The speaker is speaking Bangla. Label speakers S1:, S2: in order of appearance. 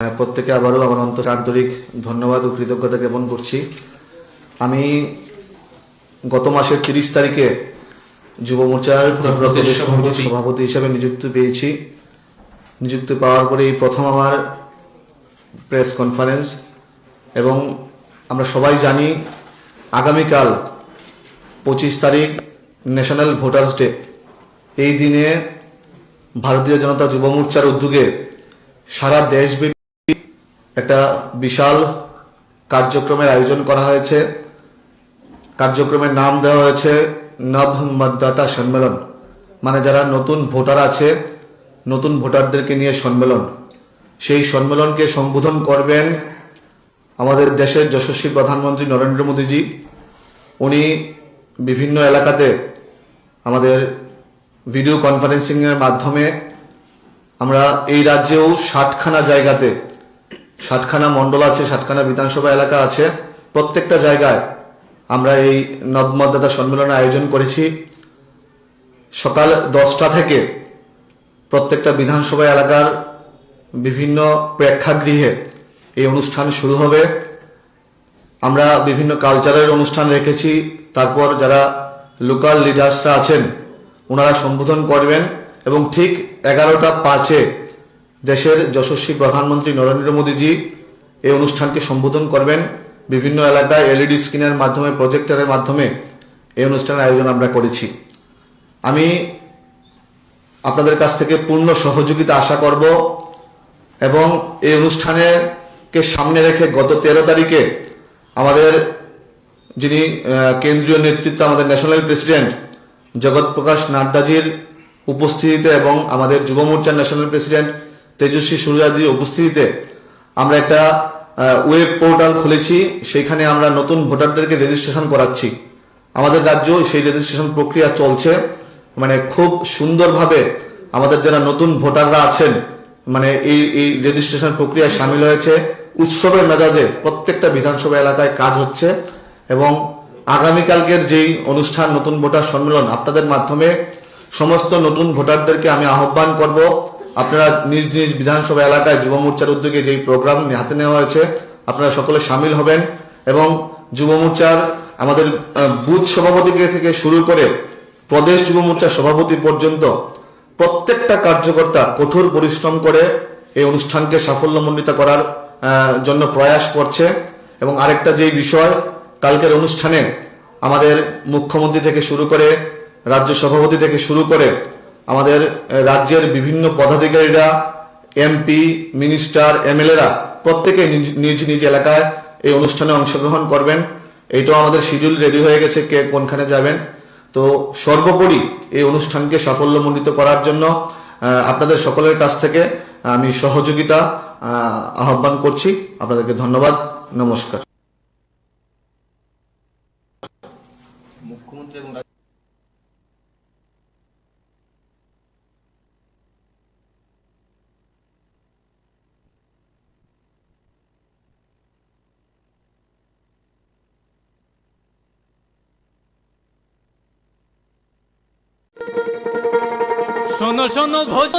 S1: প্রত্যেকে আবারও আমার অন্তর আন্তরিক ধন্যবাদ ও কৃতজ্ঞতা জ্ঞাপন করছি। আমি গত মাসের 30 তারিখে যুব মোর্চার প্রদেশ কমিটির সভাপতি হিসেবে নিযুক্তি পাওয়ার পরে এই প্রথম আমার প্রেস কনফারেন্স। এবং আমরা সবাই জানি আগামীকাল 25 তারিখ ন্যাশনাল ভোটার্স ডে। এই দিনে ভারতীয় জনতা যুব মোর্চার উদ্যোগে সারা দেশব্যাপী একটা বিশাল কার্যক্রমের আয়োজন করা হয়েছে। কার্যক্রমের নাম দেওয়া হয়েছে নব মতদাতা সম্মেলন, মানে যারা নতুন ভোটার আছে, নতুন ভোটারদেরকে নিয়ে সম্মেলন। সেই সম্মেলনকে সম্বোধন করবেন আমাদের দেশের যশস্বী প্রধানমন্ত্রী নরেন্দ্র মোদীজি। উনি বিভিন্ন এলাকাতে আমাদের ভিডিও কনফারেন্সিংয়ের মাধ্যমে, আমরা এই রাজ্যেও 60খানা জায়গাতে, 60খানা মণ্ডল আছে, 60খানা বিধানসভা এলাকা আছে, প্রত্যেকটা জায়গায় আমরা এই নবমতদাতা সম্মেলনের আয়োজন করেছি। সকাল 10টা থেকে প্রত্যেকটা বিধানসভা এলাকার বিভিন্ন প্রেক্ষাগৃহে এই অনুষ্ঠান শুরু হবে। আমরা বিভিন্ন কালচারের অনুষ্ঠান রেখেছি। তারপর যারা লোকাল লিডার্সরা আছেন ওনারা সম্বোধন করবেন এবং ঠিক 11টা 5-এ দেশের যশস্বী প্রধানমন্ত্রী নরেন্দ্র মোদীজি এই অনুষ্ঠানকে সম্বোধন করবেন। বিভিন্ন এলাকায় এলইডি স্ক্রিনের মাধ্যমে, প্রজেক্টরের মাধ্যমে এই অনুষ্ঠানের আয়োজন আমরা করেছি। আমি আপনাদের কাছ থেকে পূর্ণ সহযোগিতা আশা করব এবং এই অনুষ্ঠানকে সামনে রেখে গত 13 তারিখে আমাদের যিনি কেন্দ্রীয় নেতৃত্ব, আমাদের ন্যাশনাল প্রেসিডেন্ট জগৎ প্রকাশ নাড্ডাজির উপস্থিতিতে এবং আমাদের যুব মোর্চার ন্যাশনাল প্রেসিডেন্ট তেজস্বী সূর্যাজির উপস্থিতিতে আমরা একটা ওয়েব পোর্টাল খুলেছি। সেইখানে আমরা নতুন ভোটারদেরকে রেজিস্ট্রেশন করাচ্ছি। আমাদের রাজ্য সেই রেজিস্ট্রেশন প্রক্রিয়া চলছে, মানে খুব সুন্দরভাবে আমাদের যারা নতুন ভোটাররা আছেন মানে এই রেজিস্ট্রেশন প্রক্রিয়ায় সামিল হয়েছে। উৎসবের মেজাজে প্রত্যেকটা বিধানসভা এলাকায় কাজ হচ্ছে এবং আগামীকালকের যেই অনুষ্ঠান নতুন ভোটার সম্মেলন, আপনাদের মাধ্যমে সমস্ত নতুন ভোটারদেরকে আমি আহ্বান করব, আপনারা নিজ নিজ বিধানসভা এলাকায় যুব মোর্চার উদ্যোগে যেই প্রোগ্রাম হাতে নেওয়া হয়েছে আপনারা সকলে সামিল হবেন এবং যুব মোর্চার আমাদের বুথ সভাপতি থেকে শুরু করে প্রদেশ যুব মোর্চার সভাপতি পর্যন্ত প্রত্যেকটা কার্যকর্তা কঠোর পরিশ্রম করে এই অনুষ্ঠানকে সাফল্যমণ্ডিত করার জন্য প্রয়াস করছে। এবং আরেকটা যেই বিষয়, কালকের অনুষ্ঠানে আমাদের মুখ্যমন্ত্রী থেকে শুরু করে, রাজ্য সভাপতি থেকে শুরু করে আমাদের রাজ্যের বিভিন্ন পদাধিকারীরা, এমপি, মিনিস্টার, এমএলএরা প্রত্যেকে নিজ নিজ এলাকায় এই অনুষ্ঠানে অংশগ্রহণ করবেন। এইটাও আমাদের শিডিউল রেডি হয়ে গেছে, কে কোনখানে যাবেন। তো সর্বোপরি এই অনুষ্ঠানকে সাফল্যমণ্ডিত করার জন্য আপনাদের সকলের কাছ থেকে আমি সহযোগিতা আহ্বান করছি। আপনাদেরকে ধন্যবাদ, নমস্কার। মুখ্যমন্ত্রী এবং
S2: শোনো শোনো ভোজ